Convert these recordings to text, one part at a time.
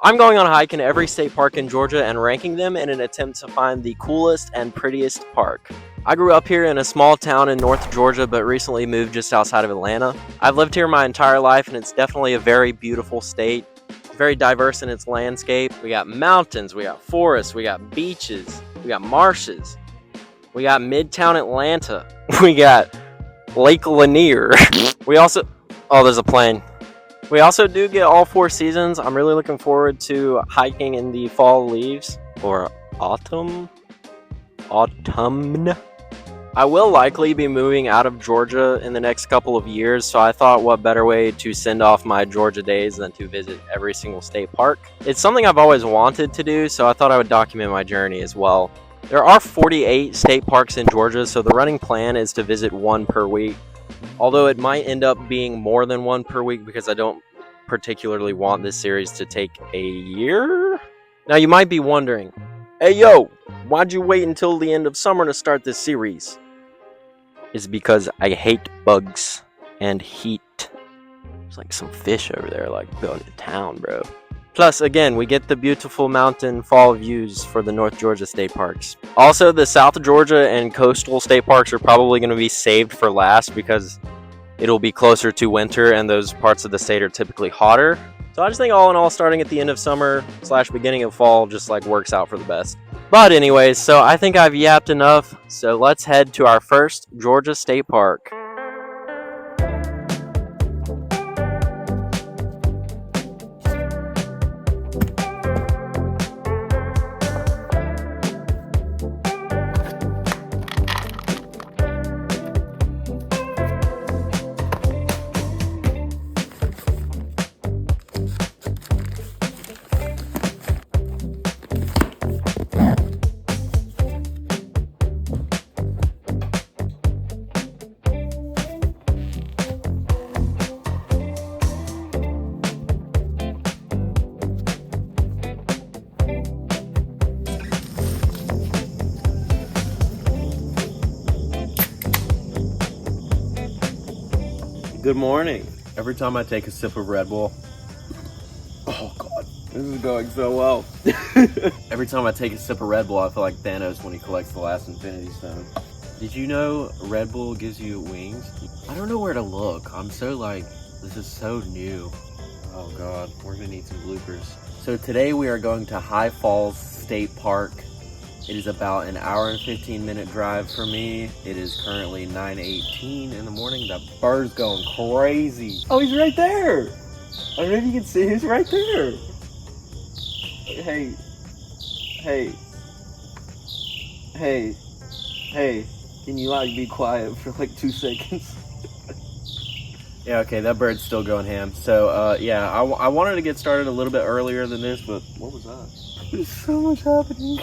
I'm going on a hike in every state park in Georgia and ranking them in an attempt to find the coolest and prettiest park. I grew up here in a small town in North Georgia, but recently moved just outside of Atlanta. I've lived here my entire life, and it's definitely a very beautiful state. It's very diverse in its landscape. We got mountains, we got forests, we got beaches, we got marshes, we got Midtown Atlanta, we got Lake Lanier. There's a plane. We also do get all 4 seasons. I'm really looking forward to hiking in the fall leaves, or autumn. I will likely be moving out of Georgia in the next couple of years, so I thought what better way to send off my Georgia days than to visit every single state park. It's something I've always wanted to do, so I thought I would document my journey as well. There are 48 state parks in Georgia, so the running plan is to visit 1 per week. Although it might end up being more than 1 per week because I don't particularly want this series to take a year. Now you might be wondering, hey yo, why'd you wait until the end of summer to start this series? It's because I hate bugs and heat. There's like some fish over there like going to town, bro. Plus, again, we get the beautiful mountain fall views for the North Georgia state parks. Also, the South Georgia and coastal state parks are probably going to be saved for last because it'll be closer to winter and those parts of the state are typically hotter. So I just think all in all, starting at the end of summer / beginning of fall just like works out for the best. But anyways, so I think I've yapped enough. So let's head to our first Georgia state park. Good morning. Every time I take a sip of Red Bull, oh god, this is going so well. Every time I take a sip of Red Bull, I feel like Thanos when he collects the last Infinity Stone. Did you know Red Bull gives you wings? I don't know where to look. I'm so like, this is so new. Oh god, we're gonna need some bloopers. So today we are going to High Falls State Park. It is about an hour and 15-minute drive for me. It is currently 9:18 in the morning. The bird's going crazy. Oh, he's right there. I don't know if you can see. He's right there. Hey. Can you like be quiet for like 2 seconds? Yeah, okay, that bird's still going ham. So, yeah, I wanted to get started a little bit earlier than this, but what was that? There's so much happening.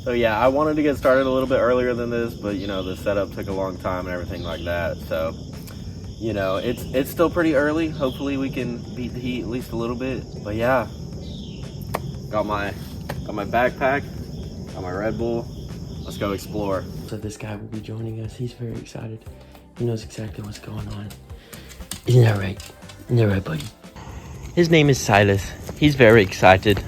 So yeah, I wanted to get started a little bit earlier than this, but you know, the setup took a long time and everything like that. So, you know, it's still pretty early. Hopefully we can beat the heat at least a little bit. But yeah, got my backpack, got my Red Bull. Let's go explore. So this guy will be joining us. He's very excited. He knows exactly what's going on. Isn't that right? Isn't that right, buddy? His name is Silas. He's very excited.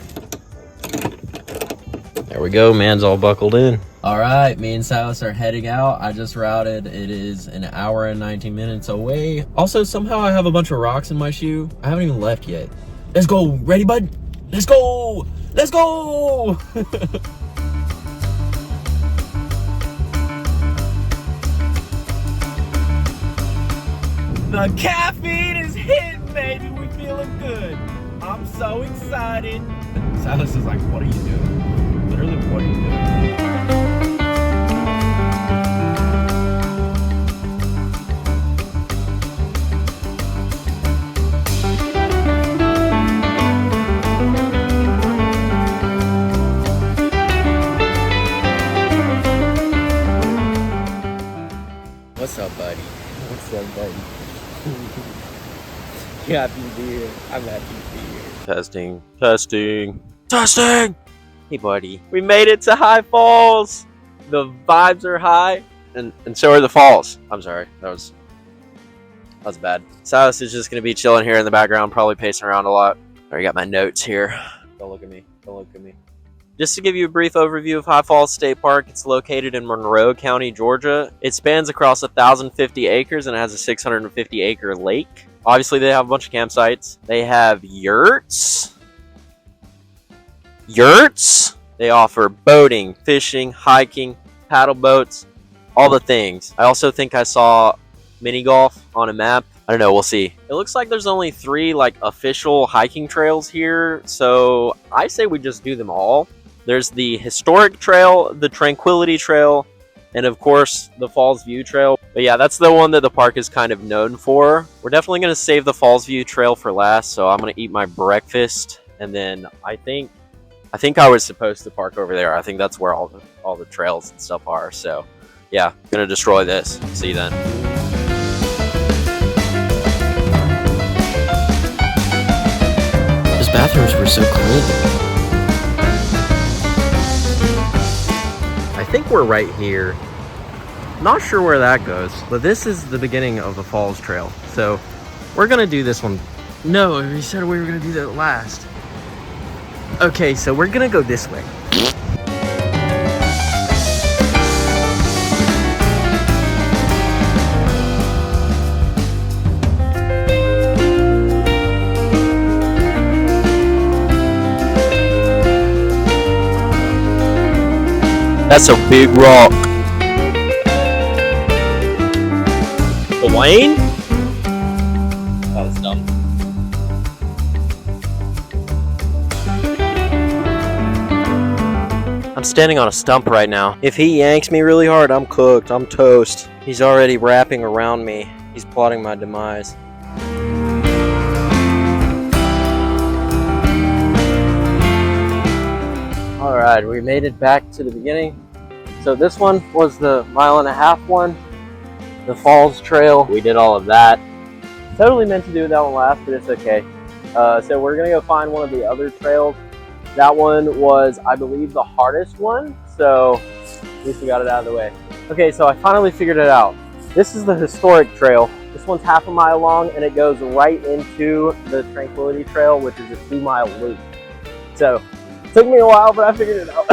There we go, man's all buckled in. All right, me and Silas are heading out. I just routed. It is an hour and 19 minutes away. Also, somehow I have a bunch of rocks in my shoe. I haven't even left yet. Let's go. Ready, bud? Let's go. Let's go. The caffeine is hitting, baby. We feeling good. I'm so excited. Silas is like, what are you doing? Literally, what are you doing? What's up, buddy? What's up, buddy? You happy to be here? I'm happy to be here. Testing! Hey buddy, we made it to High Falls. The vibes are high, and so are the falls. I'm sorry, that was bad. Silas is just gonna be chilling here in the background, probably pacing around a lot. I already got my notes here. Don't look at me. Don't look at me. Just to give you a brief overview of High Falls State Park, it's located in Monroe County, Georgia. It spans across 1,050 acres and has a 650-acre lake. Obviously, they have a bunch of campsites. They have yurts. They offer boating, fishing, hiking, paddle boats, all the things. I also think I saw mini golf on a map. I don't know, we'll see. It looks like there's only 3 official hiking trails here, so I say we just do them all. There's the Historic Trail, the Tranquility Trail, and of course the Falls View Trail. But yeah, that's the one that the park is kind of known for. We're definitely going to save the Falls View Trail for last, so I'm going to eat my breakfast, and then I think I was supposed to park over there. I think that's where all the trails and stuff are. So yeah, gonna destroy this. See you then. Those bathrooms were so clean. I think we're right here. Not sure where that goes, but this is the beginning of the Falls Trail. So we're gonna do this one. No, we said we were gonna do that last. Okay, so we're gonna go this way. That's a big rock. Dwayne? That was dumb. I'm standing on a stump right now. If he yanks me really hard, I'm cooked. I'm toast. He's already wrapping around me. He's plotting my demise. Alright, we made it back to the beginning. So this one was the 1.5 mile one. The Falls Trail. We did all of that. Totally meant to do that one last, but it's okay. So we're gonna go find one of the other trails. That one was, I believe, the hardest one, so at least we got it out of the way. Okay, so I finally figured it out. This is the Historic Trail. This one's 1/2 mile long, and it goes right into the Tranquility Trail, which is a 2-mile loop. So, it took me a while, but I figured it out.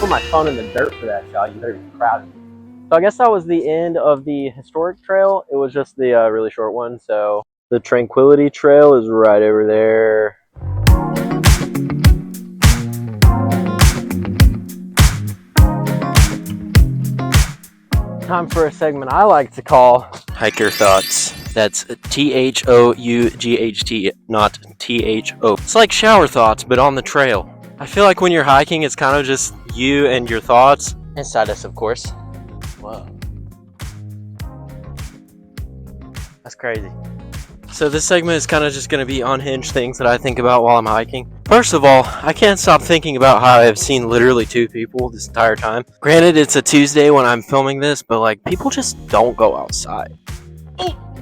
Put my phone in the dirt for that shot, you better be proud of me. So I guess that was the end of the Historic Trail. It was just the really short one. So the Tranquility Trail is right over there. Time for a segment I like to call Hiker Thoughts. That's THOUGHT, not THO. It's like shower thoughts, but on the trail. I feel like when you're hiking, it's kind of just you and your thoughts. And Silas, of course. Whoa. That's crazy. So this segment is kind of just going to be unhinged things that I think about while I'm hiking. First of all, I can't stop thinking about how I've seen literally 2 people this entire time. Granted, it's a Tuesday when I'm filming this, but people just don't go outside.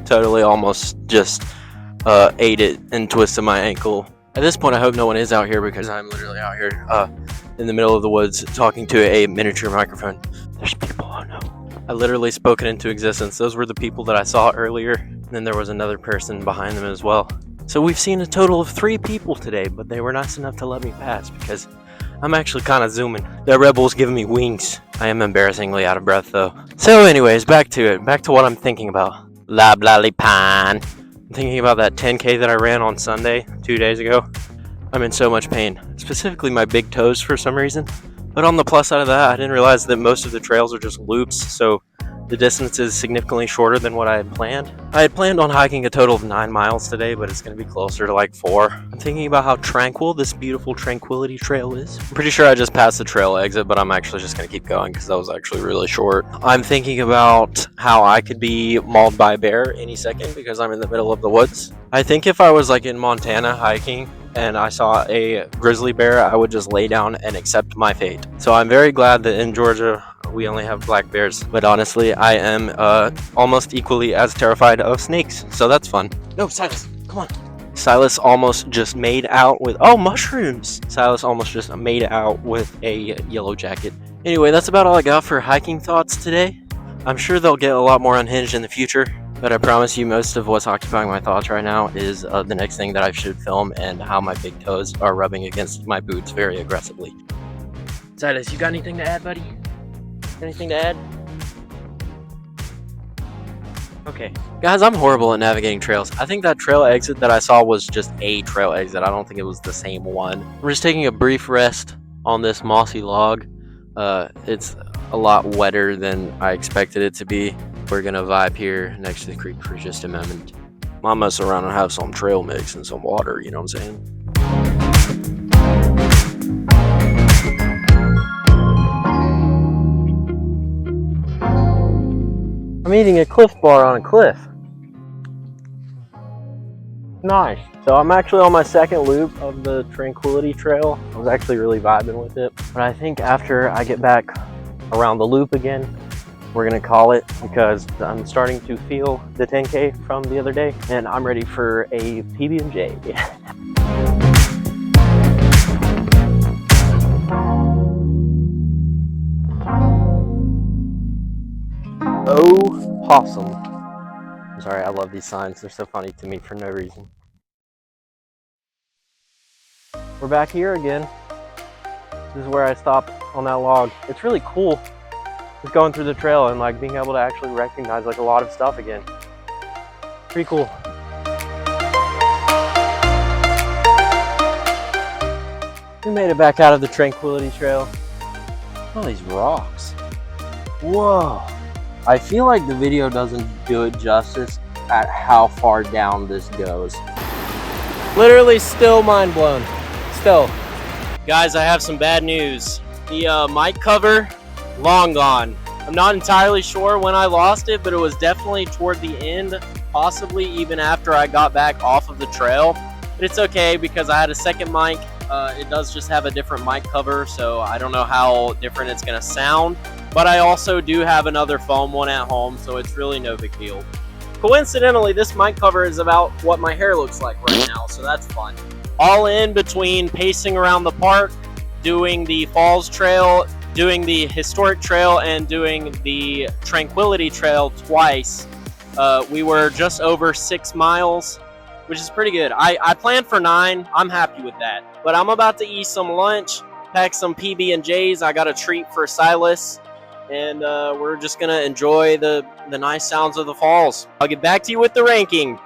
Totally almost just ate it and twisted my ankle. At this point, I hope no one is out here because I'm literally out here in the middle of the woods talking to a miniature microphone. There's people, oh no. I literally spoke it into existence. Those were the people that I saw earlier, and then there was another person behind them as well. So we've seen a total of 3 people today, but they were nice enough to let me pass because I'm actually kind of zooming. That Red Bull's giving me wings. I am embarrassingly out of breath though. So anyways, back to it. Back to what I'm thinking about. La blally pine. I'm thinking about that 10K that I ran on Sunday 2 days ago. I'm in so much pain, specifically my big toes for some reason. But on the plus side of that, I didn't realize that most of the trails are just loops, so the distance is significantly shorter than what I had planned. I had planned on hiking a total of 9 miles today, but it's going to be closer to 4. I'm thinking about how tranquil this beautiful Tranquility Trail is. I'm pretty sure I just passed the trail exit, but I'm actually just going to keep going because that was actually really short. I'm thinking about how I could be mauled by a bear any second because I'm in the middle of the woods. I think if I was in Montana hiking and I saw a grizzly bear, I would just lay down and accept my fate. So I'm very glad that in Georgia we only have black bears, but honestly I am almost equally as terrified of snakes, so that's fun. No, Silas, come on. Silas almost just made out with mushrooms. Silas almost just made out with a yellow jacket. Anyway, that's about all I got for hiking thoughts today. I'm sure they'll get a lot more unhinged in the future. But I promise you, most of what's occupying my thoughts right now is the next thing that I should film and how my big toes are rubbing against my boots very aggressively. Silas, you got anything to add, buddy? Anything to add? Okay. Guys, I'm horrible at navigating trails. I think that trail exit that I saw was just a trail exit. I don't think it was the same one. We're just taking a brief rest on this mossy log. It's a lot wetter than I expected it to be. We're gonna vibe here next to the creek for just a moment. Might mess around and have some trail mix and some water, you know what I'm saying? I'm eating a Cliff Bar on a cliff. Nice. So I'm actually on my second loop of the Tranquility Trail. I was actually really vibing with it. But I think after I get back around the loop again, we're gonna call it, because I'm starting to feel the 10K from the other day and I'm ready for a PB&J. Oh, possum. I'm sorry, I love these signs. They're so funny to me for no reason. We're back here again. This is where I stopped on that log. It's really cool just going through the trail and like being able to actually recognize like a lot of stuff again. Pretty cool. We made it back out of the Tranquility Trail. All these rocks. Whoa. I feel like the video doesn't do it justice at how far down this goes. Literally still mind blown. Still. Guys, I have some bad news. The mic cover, long gone. I'm not entirely sure when I lost it, but it was definitely toward the end, possibly even after I got back off of the trail. But it's okay because I had a second mic. It does just have a different mic cover, so I don't know how different it's gonna sound. But I also do have another foam one at home, so it's really no big deal. Coincidentally, this mic cover is about what my hair looks like right now, so that's fun. All in between pacing around the park, doing the Falls Trail, doing the Historic Trail, and doing the Tranquility Trail twice, we were just over 6 miles, which is pretty good. I planned for 9. I'm happy with that. But I'm about to eat some lunch, pack some PB&Js. I got a treat for Silas. And we're just gonna enjoy the nice sounds of the falls. I'll get back to you with the ranking.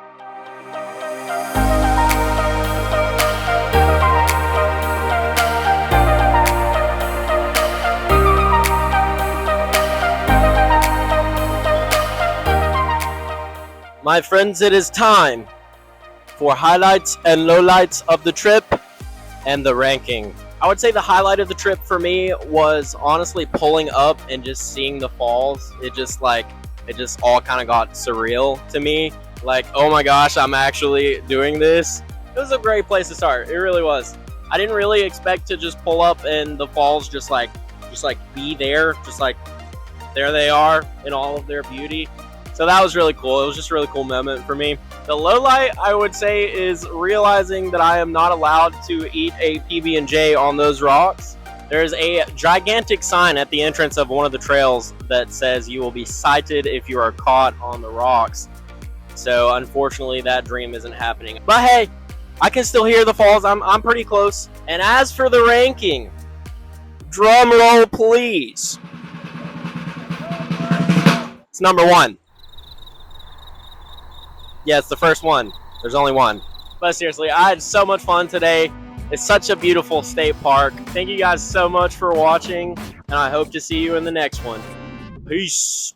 My friends, it is time for highlights and lowlights of the trip and the ranking. I would say the highlight of the trip for me was honestly pulling up and just seeing the falls. It just all kind of got surreal to me. Like, oh my gosh, I'm actually doing this. It was a great place to start. It really was. I didn't really expect to just pull up and the falls just be there. Just like, there they are in all of their beauty. So that was really cool. It was just a really cool moment for me. The low light, I would say, is realizing that I am not allowed to eat a PB&J on those rocks. There's a gigantic sign at the entrance of one of the trails that says you will be cited if you are caught on the rocks. So unfortunately, that dream isn't happening. But hey, I can still hear the falls. I'm pretty close. And as for the ranking, drum roll please. It's number 1. Yeah, it's the first one. There's only one. But seriously, I had so much fun today. It's such a beautiful state park. Thank you guys so much for watching, and I hope to see you in the next one. Peace.